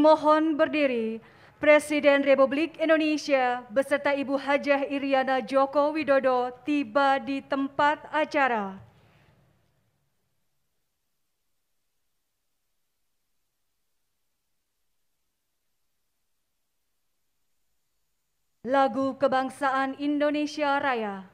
Dimohon berdiri. Presiden Republik Indonesia beserta Ibu Hajah Iriana Joko Widodo tiba di tempat acara. Lagu Kebangsaan Indonesia Raya.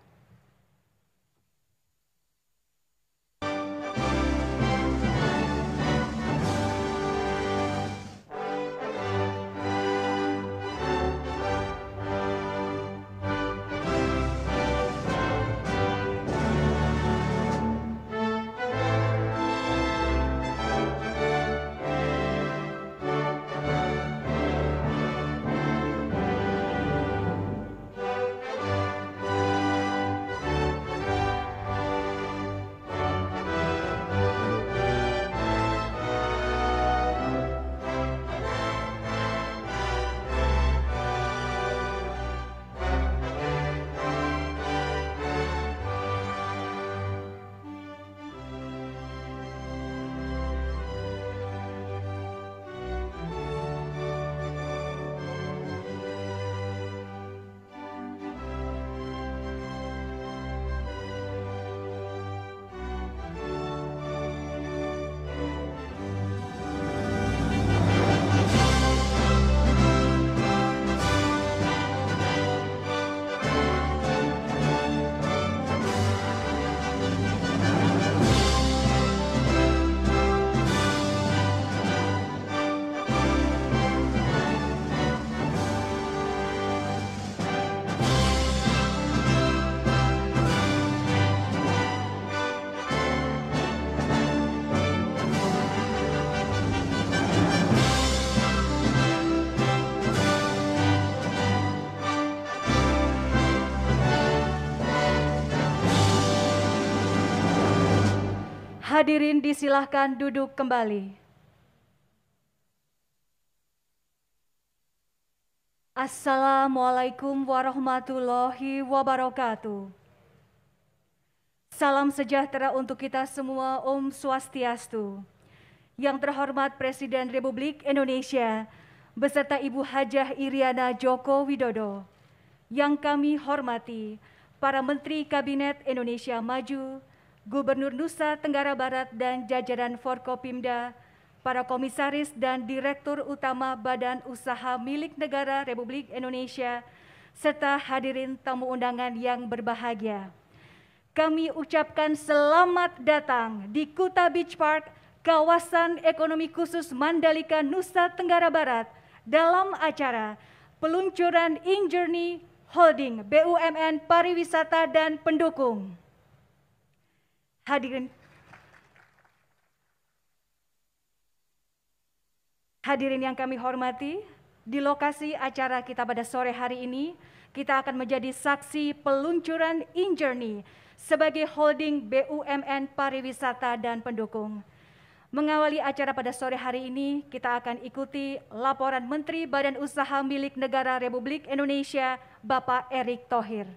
Hadirin disilahkan duduk kembali. Assalamualaikum warahmatullahi wabarakatuh. Salam sejahtera untuk kita semua, Om Swastiastu. Yang terhormat Presiden Republik Indonesia beserta Ibu Hajah Iriana Joko Widodo. Yang kami hormati para Menteri Kabinet Indonesia Maju, Gubernur Nusa Tenggara Barat dan jajaran Forkopimda, para komisaris dan direktur utama Badan Usaha Milik Negara Republik Indonesia, serta hadirin tamu undangan yang berbahagia. Kami ucapkan selamat datang di Kuta Beach Park, kawasan ekonomi khusus Mandalika, Nusa Tenggara Barat, dalam acara peluncuran InJourney Holding BUMN Pariwisata dan Pendukung. Hadirin yang kami hormati, di lokasi acara kita pada sore hari ini, kita akan menjadi saksi peluncuran InJourney sebagai holding BUMN Pariwisata dan Pendukung. Mengawali acara pada sore hari ini, kita akan ikuti laporan Menteri Badan Usaha Milik Negara Republik Indonesia, Bapak Erick Thohir.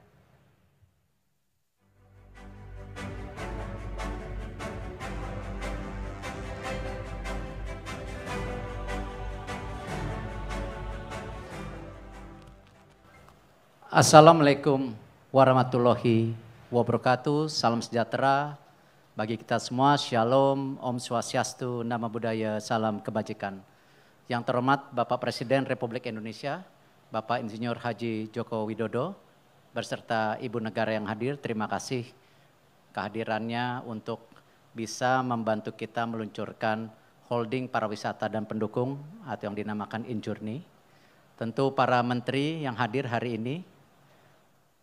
Assalamualaikum warahmatullahi wabarakatuh. Salam sejahtera bagi kita semua. Shalom, Om Swastiastu, Namo Buddhaya, salam kebajikan. Yang terhormat Bapak Presiden Republik Indonesia, Bapak Insinyur Haji Joko Widodo, beserta Ibu Negara yang hadir, terima kasih kehadirannya untuk bisa membantu kita meluncurkan holding pariwisata dan pendukung atau yang dinamakan InJourney. Tentu para menteri yang hadir hari ini,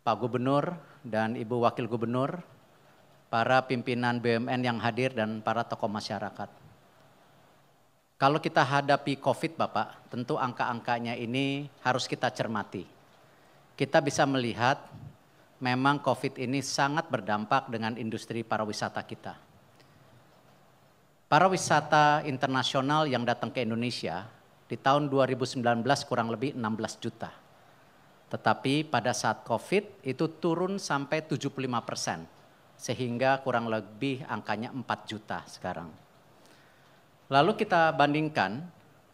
Pak Gubernur dan Ibu Wakil Gubernur, para pimpinan BUMN yang hadir dan para tokoh masyarakat. Kalau kita hadapi COVID Bapak, tentu angka-angkanya ini harus kita cermati. Kita bisa melihat memang COVID ini sangat berdampak dengan industri pariwisata kita. Pariwisata internasional yang datang ke Indonesia di tahun 2019 kurang lebih 16 juta. Tetapi pada saat COVID itu turun sampai 75%, sehingga kurang lebih angkanya 4 juta sekarang. Lalu kita bandingkan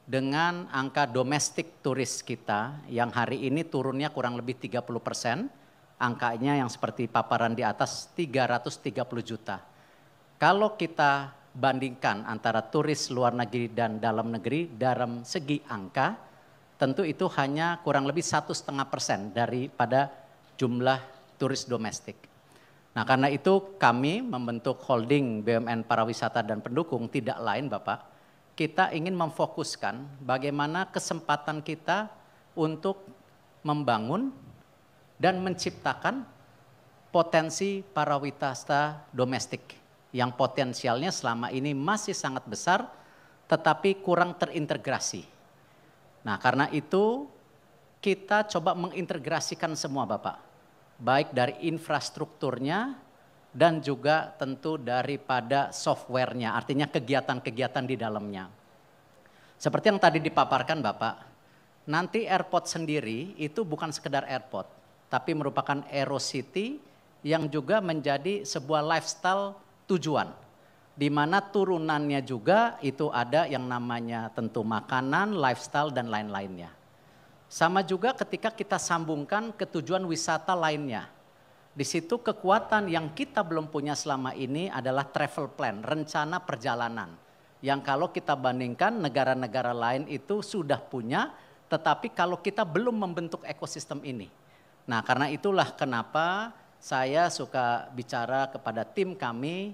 dengan angka domestik turis kita yang hari ini turunnya kurang lebih 30%, angkanya yang seperti paparan di atas 330 juta. Kalau kita bandingkan antara turis luar negeri dan dalam negeri dalam segi angka, tentu itu hanya kurang lebih 1,5% daripada jumlah turis domestik. Nah, karena itu kami membentuk holding BUMN Pariwisata dan Pendukung tidak lain Bapak, kita ingin memfokuskan bagaimana kesempatan kita untuk membangun dan menciptakan potensi pariwisata domestik yang potensialnya selama ini masih sangat besar tetapi kurang terintegrasi. Nah, karena itu kita coba mengintegrasikan semua Bapak, baik dari infrastrukturnya dan juga tentu daripada softwarenya, artinya kegiatan-kegiatan di dalamnya. Seperti yang tadi dipaparkan Bapak, nanti airport sendiri itu bukan sekedar airport, tapi merupakan AeroCity yang juga menjadi sebuah lifestyle tujuan, di mana turunannya juga itu ada yang namanya tentu makanan, lifestyle dan lain-lainnya. Sama juga ketika kita sambungkan ke tujuan wisata lainnya. Di situ kekuatan yang kita belum punya selama ini adalah travel plan, rencana perjalanan. Yang kalau kita bandingkan negara-negara lain itu sudah punya, tetapi kalau kita belum membentuk ekosistem ini. Nah, karena itulah kenapa saya suka bicara kepada tim kami,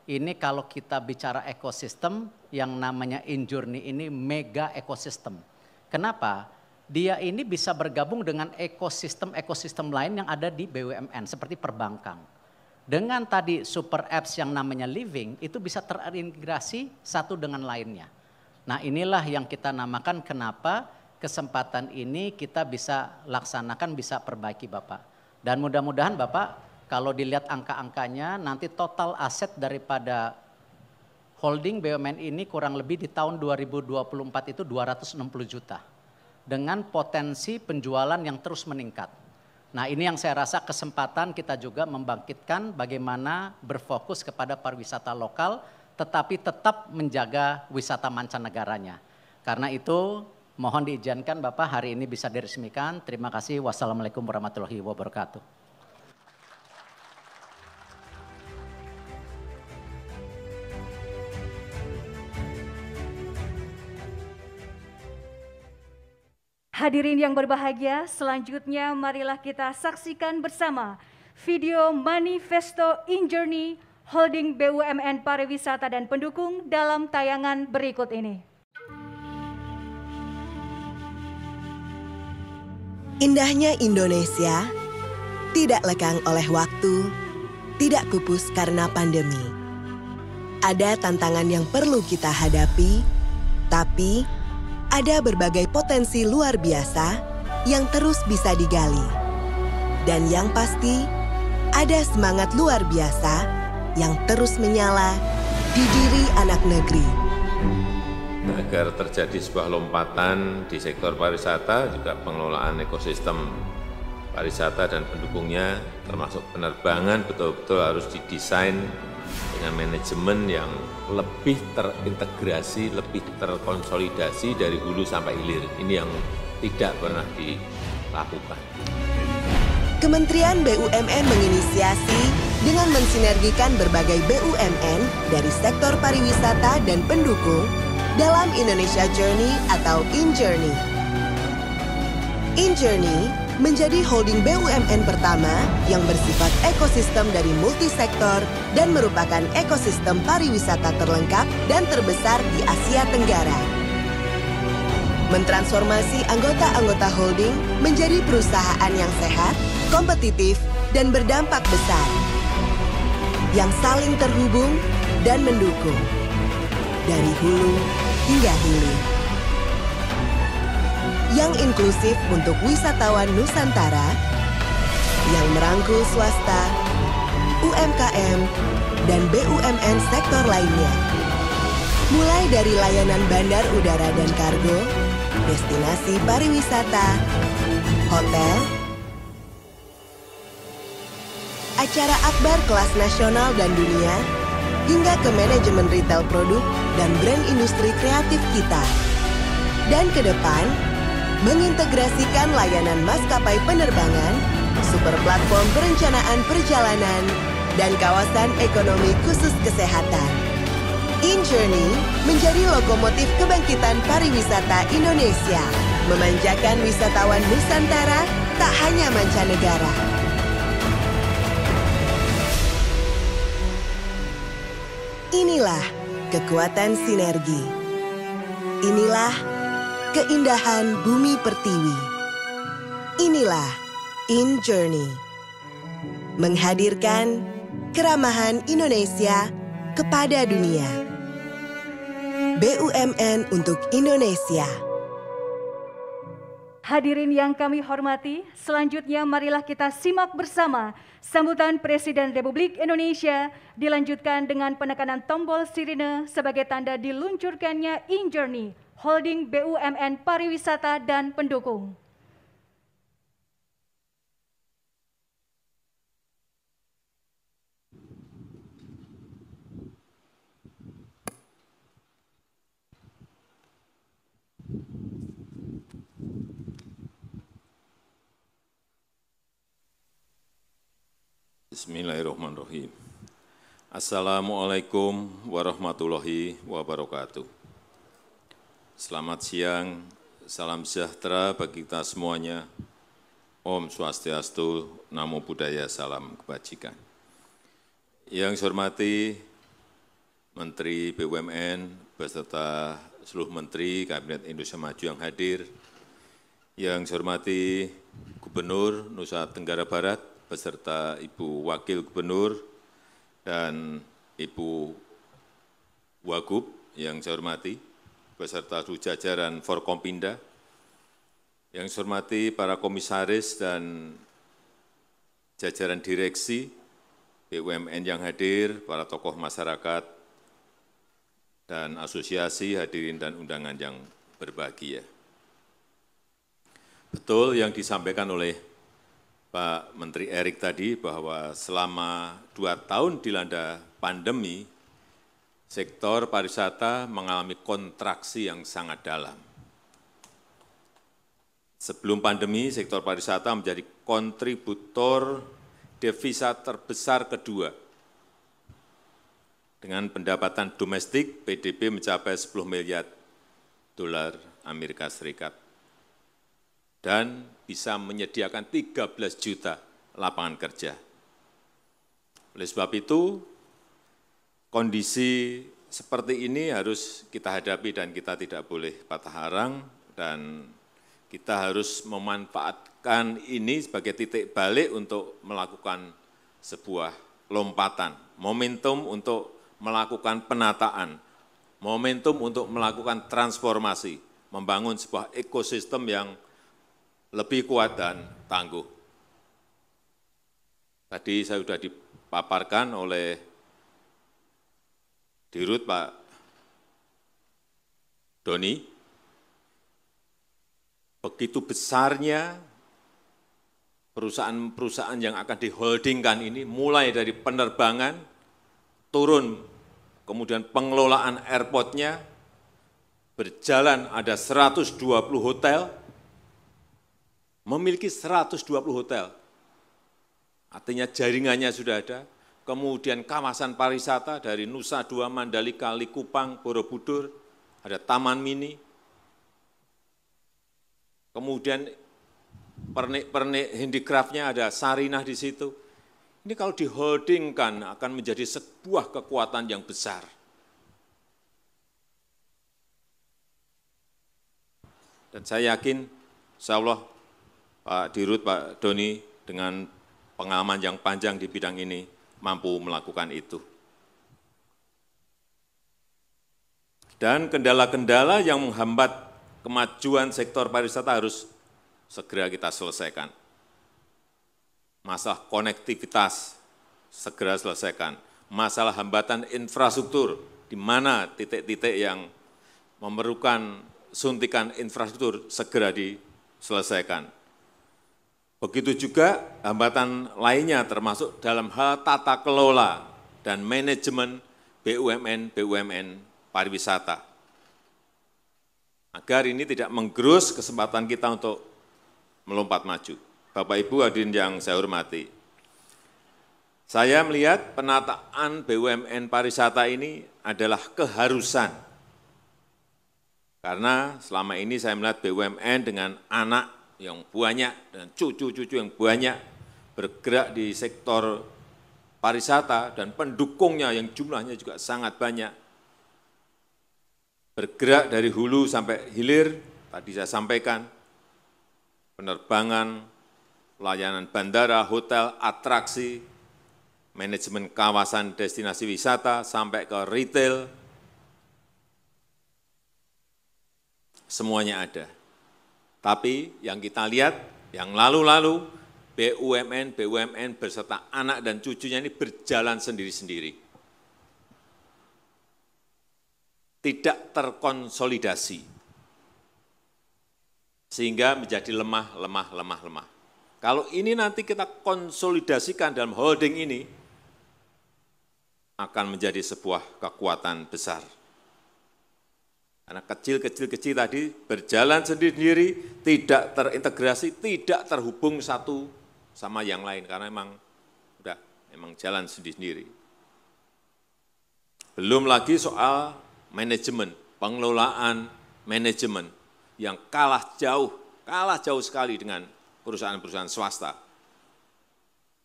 ini kalau kita bicara ekosistem yang namanya InJourney ini mega ekosistem. Kenapa? Dia ini bisa bergabung dengan ekosistem lain yang ada di BUMN seperti perbankan. Dengan tadi super apps yang namanya Living itu bisa terintegrasi satu dengan lainnya. Nah, inilah yang kita namakan kenapa kesempatan ini kita bisa laksanakan, bisa perbaiki Bapak. Dan mudah-mudahan Bapak kalau dilihat angka-angkanya nanti total aset daripada holding BUMN ini kurang lebih di tahun 2024 itu 260 juta. Dengan potensi penjualan yang terus meningkat. Nah, ini yang saya rasa kesempatan kita juga membangkitkan bagaimana berfokus kepada pariwisata lokal tetapi tetap menjaga wisata mancanegaranya. Karena itu mohon diizinkan Bapak hari ini bisa diresmikan. Terima kasih. Wassalamualaikum warahmatullahi wabarakatuh. Hadirin yang berbahagia, selanjutnya marilah kita saksikan bersama video Manifesto InJourney Holding BUMN Pariwisata dan Pendukung dalam tayangan berikut ini. Indahnya Indonesia tidak lekang oleh waktu, tidak pupus karena pandemi. Ada tantangan yang perlu kita hadapi, tapi ada berbagai potensi luar biasa yang terus bisa digali. Dan yang pasti, ada semangat luar biasa yang terus menyala di diri anak negeri. Agar terjadi sebuah lompatan di sektor pariwisata, juga pengelolaan ekosistem pariwisata dan pendukungnya, termasuk penerbangan, betul-betul harus didesain dengan manajemen yang lebih terintegrasi, lebih terkonsolidasi dari hulu sampai hilir. Ini yang tidak pernah dilakukan. Kementerian BUMN menginisiasi dengan mensinergikan berbagai BUMN dari sektor pariwisata dan pendukung dalam Indonesia Journey atau InJourney. InJourney menjadi holding BUMN pertama yang bersifat ekosistem dari multisektor dan merupakan ekosistem pariwisata terlengkap dan terbesar di Asia Tenggara. Mentransformasi anggota-anggota holding menjadi perusahaan yang sehat, kompetitif, dan berdampak besar, yang saling terhubung dan mendukung, dari hulu hingga hilir. Yang inklusif untuk wisatawan Nusantara, yang merangkul swasta, UMKM, dan BUMN sektor lainnya. Mulai dari layanan bandar udara dan kargo, destinasi pariwisata, hotel, acara akbar kelas nasional dan dunia, hingga ke manajemen retail produk dan brand industri kreatif kita. Dan ke depan, mengintegrasikan layanan maskapai penerbangan, super platform perencanaan perjalanan, dan kawasan ekonomi khusus kesehatan. InJourney menjadi lokomotif kebangkitan pariwisata Indonesia, memanjakan wisatawan Nusantara tak hanya mancanegara. Inilah kekuatan sinergi. Inilah keindahan bumi pertiwi. Inilah InJourney. Menghadirkan keramahan Indonesia kepada dunia. BUMN untuk Indonesia. Hadirin yang kami hormati, selanjutnya marilah kita simak bersama sambutan Presiden Republik Indonesia dilanjutkan dengan penekanan tombol sirine sebagai tanda diluncurkannya InJourney, holding BUMN pariwisata dan pendukung. Bismillahirrahmanirrahim. Assalamualaikum warahmatullahi wabarakatuh. Selamat siang, salam sejahtera bagi kita semuanya. Om Swastiastu, Namo Buddhaya, salam kebajikan. Yang saya hormati Menteri BUMN beserta seluruh Menteri Kabinet Indonesia Maju yang hadir. Yang saya hormati Gubernur Nusa Tenggara Barat beserta Ibu Wakil Gubernur dan Ibu Wagub yang saya hormati, beserta seluruh jajaran Forkompinda, yang saya hormati para komisaris dan jajaran direksi BUMN yang hadir, para tokoh masyarakat, dan asosiasi hadirin dan undangan yang berbahagia. Betul yang disampaikan oleh Pak Menteri Erik tadi bahwa selama 2 tahun dilanda pandemi, sektor pariwisata mengalami kontraksi yang sangat dalam. Sebelum pandemi, sektor pariwisata menjadi kontributor devisa terbesar kedua. Dengan pendapatan domestik, PDB mencapai 10 miliar dolar Amerika Serikat. Dan bisa menyediakan 13 juta lapangan kerja. Oleh sebab itu, kondisi seperti ini harus kita hadapi dan kita tidak boleh patah arang, dan kita harus memanfaatkan ini sebagai titik balik untuk melakukan sebuah lompatan, momentum untuk melakukan penataan, momentum untuk melakukan transformasi, membangun sebuah ekosistem yang lebih kuat dan tangguh. Tadi saya sudah dipaparkan oleh Dirut Pak Doni, begitu besarnya perusahaan-perusahaan yang akan diholdingkan ini, mulai dari penerbangan, turun, kemudian pengelolaan airportnya, berjalan ada 120 hotel, memiliki 120 hotel, artinya jaringannya sudah ada, kemudian kawasan pariwisata dari Nusa Dua, Mandalika, Likupang, Borobudur, ada taman mini, kemudian pernik-pernik handicraft-nya ada Sarinah di situ. Ini kalau diholdingkan akan menjadi sebuah kekuatan yang besar. Dan saya yakin, insya Allah, Pak Dirut, Pak Doni, dengan pengalaman yang panjang di bidang ini, mampu melakukan itu. Dan kendala-kendala yang menghambat kemajuan sektor pariwisata harus segera kita selesaikan. Masalah konektivitas segera selesaikan. Masalah hambatan infrastruktur, di mana titik-titik yang memerlukan suntikan infrastruktur segera diselesaikan. Begitu juga hambatan lainnya termasuk dalam hal tata kelola dan manajemen BUMN pariwisata. agar ini tidak menggerus kesempatan kita untuk melompat maju. Bapak Ibu hadirin yang saya hormati, saya melihat penataan BUMN pariwisata ini adalah keharusan. Karena selama ini saya melihat BUMN dengan anak yang banyak dan cucu-cucu yang banyak bergerak di sektor pariwisata dan pendukungnya yang jumlahnya juga sangat banyak. Bergerak dari hulu sampai hilir, tadi saya sampaikan, penerbangan, pelayanan bandara, hotel, atraksi, manajemen kawasan destinasi wisata, sampai ke retail, semuanya ada. Tapi yang kita lihat, yang lalu-lalu, BUMN beserta anak dan cucunya ini berjalan sendiri-sendiri. Tidak terkonsolidasi, sehingga menjadi lemah. Kalau ini nanti kita konsolidasikan dalam holding ini, akan menjadi sebuah kekuatan besar. Karena kecil tadi berjalan sendiri-sendiri, tidak terintegrasi, tidak terhubung satu sama yang lain, karena memang jalan sendiri-sendiri. Belum lagi soal manajemen, pengelolaan manajemen yang kalah jauh sekali dengan perusahaan-perusahaan swasta.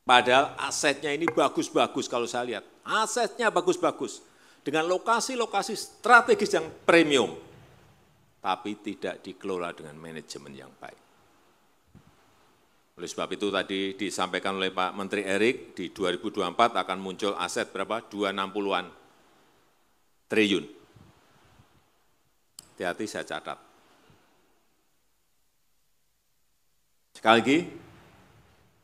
Padahal asetnya ini bagus-bagus kalau saya lihat. Asetnya bagus-bagus. Dengan lokasi-lokasi strategis yang premium. Tapi tidak dikelola dengan manajemen yang baik. Oleh sebab itu tadi disampaikan oleh Pak Menteri Erik, di 2024 akan muncul aset berapa? 260-an triliun. Hati-hati saya catat. Sekali lagi,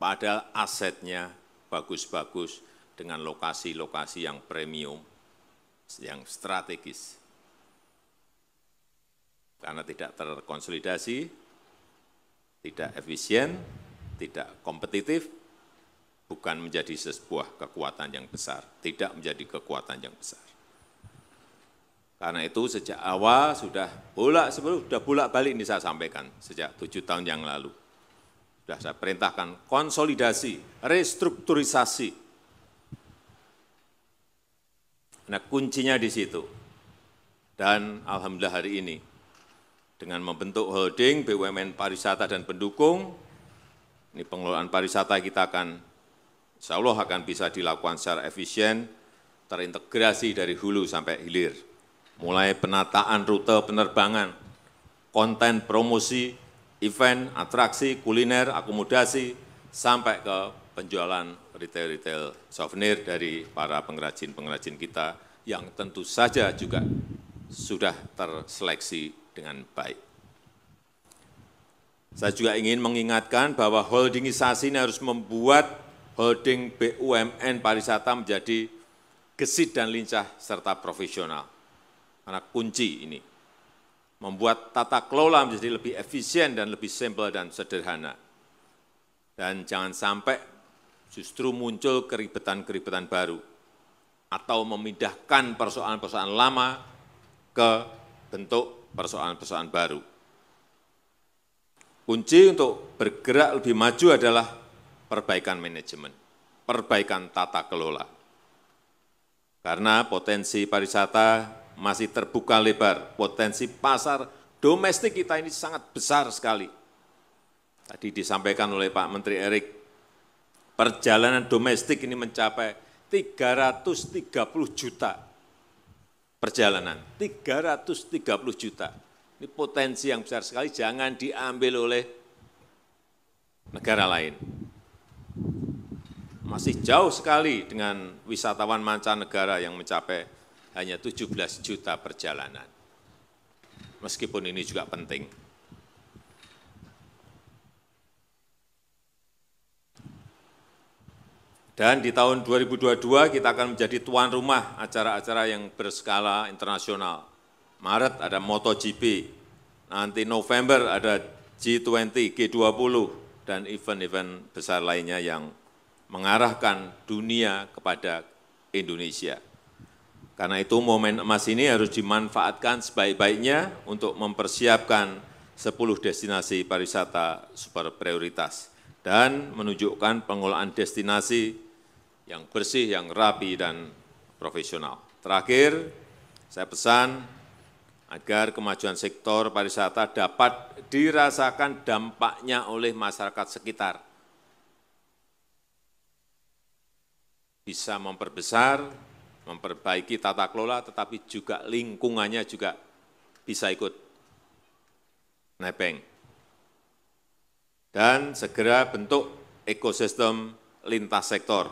padahal asetnya bagus-bagus dengan lokasi-lokasi yang premium, yang strategis. Karena tidak terkonsolidasi, tidak efisien, tidak kompetitif, bukan menjadi sebuah kekuatan yang besar, tidak menjadi kekuatan yang besar. Karena itu sejak awal sudah bolak-balik ini saya sampaikan sejak 7 tahun yang lalu. Sudah saya perintahkan konsolidasi, restrukturisasi. Nah, kuncinya di situ. Dan alhamdulillah hari ini dengan membentuk holding BUMN pariwisata dan pendukung, ini pengelolaan pariwisata kita akan insya Allah akan bisa dilakukan secara efisien, terintegrasi dari hulu sampai hilir. Mulai penataan rute penerbangan, konten promosi, event, atraksi, kuliner, akomodasi, sampai ke penjualan retail-retail souvenir dari para pengrajin-pengrajin kita yang tentu saja juga sudah terseleksi dengan baik. Saya juga ingin mengingatkan bahwa holdingisasi ini harus membuat holding BUMN pariwisata menjadi gesit dan lincah serta profesional. Karena kunci ini membuat tata kelola menjadi lebih efisien dan lebih simpel dan sederhana. Dan jangan sampai justru muncul keribetan-keribetan baru atau memindahkan persoalan-persoalan lama ke bentuk persoalan-persoalan baru. Kunci untuk bergerak lebih maju adalah perbaikan manajemen, perbaikan tata kelola. Karena potensi pariwisata masih terbuka lebar, potensi pasar domestik kita ini sangat besar sekali. Tadi disampaikan oleh Pak Menteri Erik, perjalanan domestik ini mencapai 330 juta perjalanan, 330 juta. Ini potensi yang besar sekali, jangan diambil oleh negara lain. Masih jauh sekali dengan wisatawan mancanegara yang mencapai hanya 17 juta perjalanan. Meskipun ini juga penting. Dan di tahun 2022 kita akan menjadi tuan rumah acara-acara yang berskala internasional. Maret ada MotoGP, nanti November ada G20, G20, dan event-event besar lainnya yang mengarahkan dunia kepada Indonesia. Karena itu momen emas ini harus dimanfaatkan sebaik-baiknya untuk mempersiapkan 10 destinasi pariwisata super prioritas dan menunjukkan pengelolaan destinasi yang bersih, yang rapi, dan profesional. Terakhir, saya pesan agar kemajuan sektor pariwisata dapat dirasakan dampaknya oleh masyarakat sekitar. Bisa memperbesar, memperbaiki tata kelola, tetapi juga lingkungannya juga bisa ikut nebeng. Dan segera bentuk ekosistem lintas sektor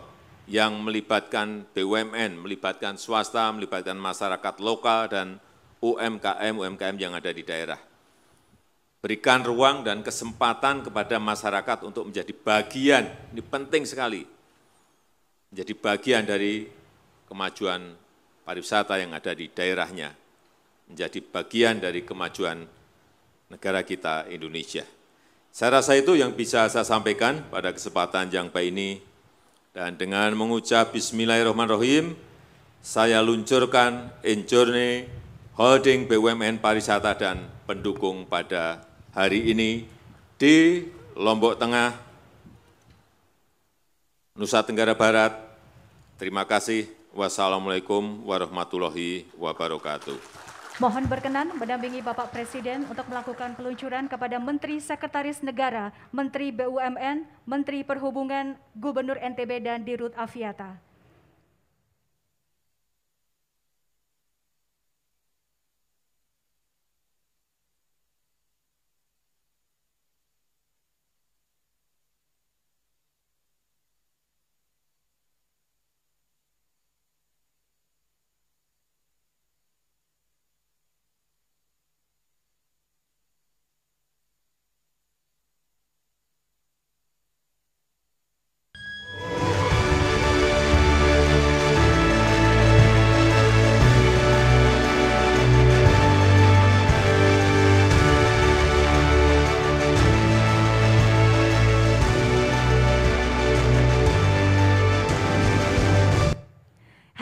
yang melibatkan BUMN, melibatkan swasta, melibatkan masyarakat lokal dan UMKM yang ada di daerah. Berikan ruang dan kesempatan kepada masyarakat untuk menjadi bagian, ini penting sekali, menjadi bagian dari kemajuan pariwisata yang ada di daerahnya, menjadi bagian dari kemajuan negara kita Indonesia. Saya rasa itu yang bisa saya sampaikan pada kesempatan yang baik ini. Dan dengan mengucap Bismillahirrahmanirrahim, saya luncurkan Injourney Holding BUMN Pariwisata dan pendukung pada hari ini di Lombok Tengah, Nusa Tenggara Barat. Terima kasih. Wassalamualaikum warahmatullahi wabarakatuh. Mohon berkenan mendampingi Bapak Presiden untuk melakukan peluncuran kepada Menteri Sekretaris Negara, Menteri BUMN, Menteri Perhubungan, Gubernur NTB, dan Dirut Aviata.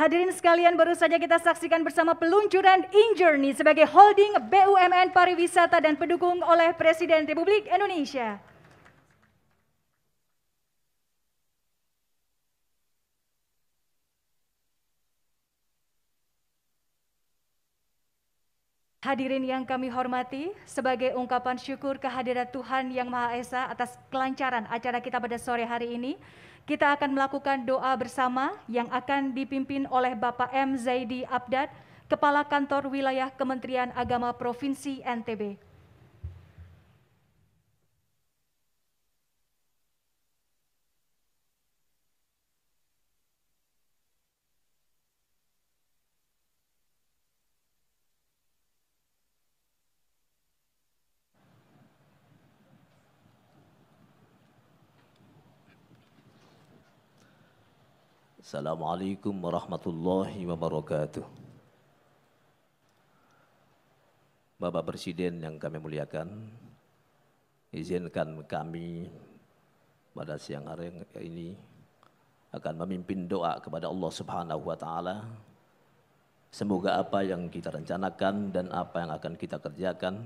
Hadirin sekalian, baru saja kita saksikan bersama peluncuran Injourney sebagai holding BUMN pariwisata dan pendukung oleh Presiden Republik Indonesia. Hadirin yang kami hormati, sebagai ungkapan syukur kehadirat Tuhan Yang Maha Esa atas kelancaran acara kita pada sore hari ini, kita akan melakukan doa bersama yang akan dipimpin oleh Bapak M. Zaidi Abdad, Kepala Kantor Wilayah Kementerian Agama Provinsi NTB. Assalamualaikum warahmatullahi wabarakatuh. Bapak Presiden yang kami muliakan, izinkan kami pada siang hari ini akan memimpin doa kepada Allah Subhanahu wa Ta'ala. Semoga apa yang kita rencanakan dan apa yang akan kita kerjakan,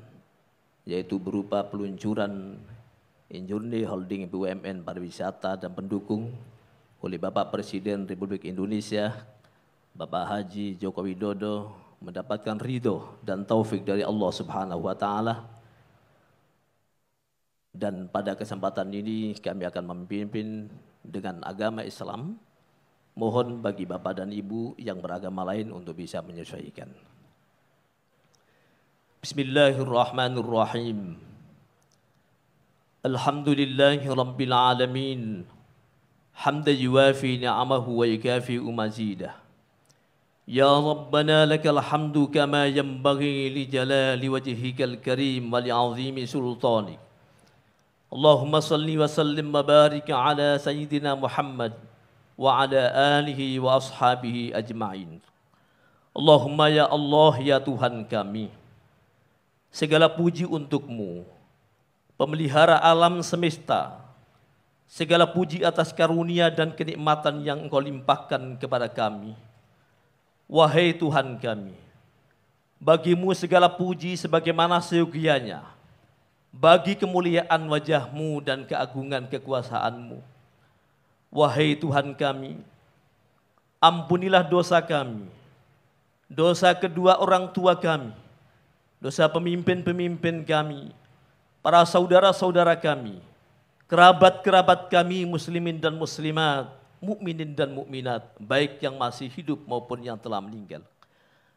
yaitu berupa peluncuran Injourney Holding BUMN Pariwisata dan pendukung oleh Bapak Presiden Republik Indonesia, Bapak Haji Joko Widodo, mendapatkan ridho dan taufik dari Allah Subhanahu wa Ta'ala. Dan pada kesempatan ini kami akan memimpin dengan agama Islam. Mohon bagi Bapak dan Ibu yang beragama lain untuk bisa menyesuaikan. Bismillahirrahmanirrahim. Alhamdulillahi Rabbil Alamin. حمدا يوافي نعمه ويكافئ مزيده يا ربنا لك الحمد كما ينبغي لجلال وجهك الكريم ولعظيم سلطانك اللهم صل وسلم وبارك على سيدنا محمد وعلى آله وأصحابه أجمعين اللهم ya Allah ya Tuhan kami, segala puji untukmu, pemelihara alam semesta. Segala puji atas karunia dan kenikmatan yang Engkau limpahkan kepada kami. Wahai Tuhan kami, bagimu segala puji sebagaimana seyogianya, bagi kemuliaan wajah-Mu dan keagungan kekuasaan-Mu. Wahai Tuhan kami, ampunilah dosa kami, dosa kedua orang tua kami, dosa pemimpin-pemimpin kami, para saudara-saudara kami, kerabat-kerabat kami muslimin dan muslimat, mukminin dan mukminat, baik yang masih hidup maupun yang telah meninggal.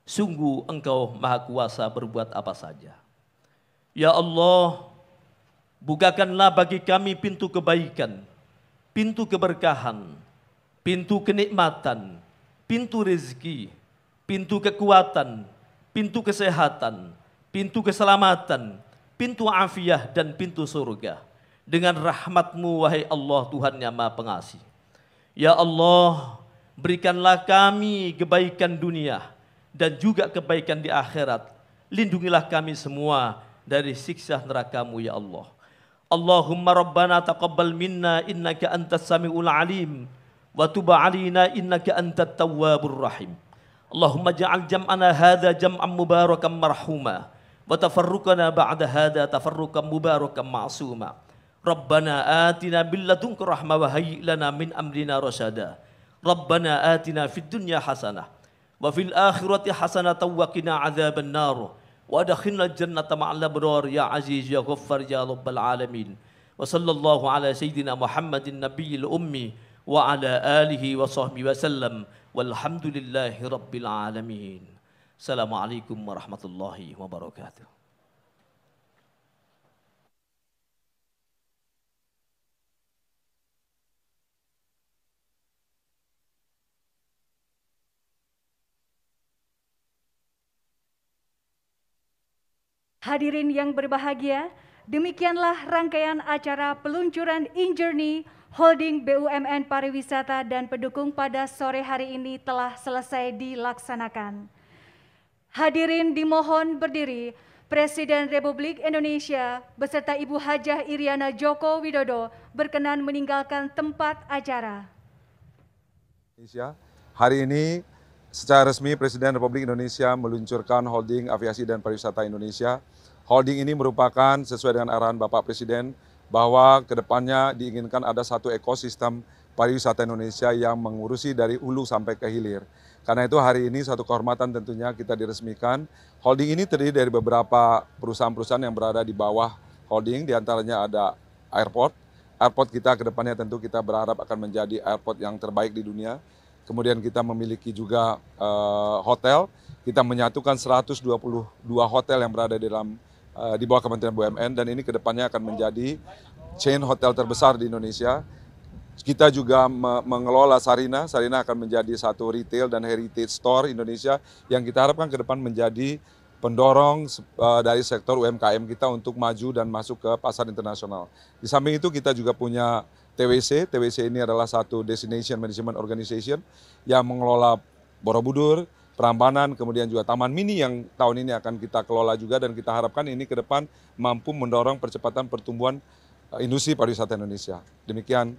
Sungguh Engkau Maha Kuasa berbuat apa saja. Ya Allah, bukakanlah bagi kami pintu kebaikan, pintu keberkahan, pintu kenikmatan, pintu rezeki, pintu kekuatan, pintu kesehatan, pintu keselamatan, pintu afiah dan pintu surga. Dengan rahmat-Mu wahai Allah Tuhan yang Maha Pengasih. Ya Allah, berikanlah kami kebaikan dunia dan juga kebaikan di akhirat. Lindungilah kami semua dari siksa neraka-Mu ya Allah. Allahumma Rabbana taqabbal minna innaka antas sami'ul alim wa tub 'alaina innaka antat tawwabur rahim. Allahumma ja'al jam'ana hadza jam'an mubarakan marhuma wa tafarruqana ba'da hadza tafarruqan mubarakan ma'suma. Rabbana atina min ladunka rahmah wa hayyi' lana min amrina rasyada. Rabbana atina fid dunya hasanah wa fil akhirati hasanah wa qina 'adzaban nar. Wa adkhilna jannata ma'al abrar ya aziz ya ghaffar ya rabbal alamin. Wa sallallahu ala sayyidina Muhammadin nabiyil ummi wa ala alihi wa sahbihi wa sallam walhamdulillahi rabbil alamin. Assalamualaikum warahmatullahi wabarakatuh. Hadirin yang berbahagia, demikianlah rangkaian acara peluncuran InJourney Holding BUMN Pariwisata dan pendukung pada sore hari ini telah selesai dilaksanakan. Hadirin dimohon berdiri. Presiden Republik Indonesia beserta Ibu Hajah Iriana Joko Widodo berkenan meninggalkan tempat acara. Hari ini secara resmi Presiden Republik Indonesia meluncurkan Holding Aviasi dan Pariwisata Indonesia. Holding ini merupakan sesuai dengan arahan Bapak Presiden bahwa kedepannya diinginkan ada satu ekosistem pariwisata Indonesia yang mengurusi dari hulu sampai ke hilir. Karena itu hari ini satu kehormatan tentunya kita diresmikan. Holding ini terdiri dari beberapa perusahaan-perusahaan yang berada di bawah holding, diantaranya ada airport. Airport kita kedepannya tentu kita berharap akan menjadi airport yang terbaik di dunia. Kemudian kita memiliki juga hotel, kita menyatukan 122 hotel yang berada di bawah Kementerian BUMN dan ini kedepannya akan menjadi chain hotel terbesar di Indonesia. Kita juga mengelola Sarina. Sarina akan menjadi satu retail dan heritage store Indonesia yang kita harapkan ke depan menjadi pendorong dari sektor UMKM kita untuk maju dan masuk ke pasar internasional. Di samping itu kita juga punya TWC. TWC ini adalah satu Destination Management Organization yang mengelola Borobudur, Prambanan, kemudian juga Taman Mini yang tahun ini akan kita kelola juga dan kita harapkan ini ke depan mampu mendorong percepatan pertumbuhan industri pariwisata Indonesia. Demikian.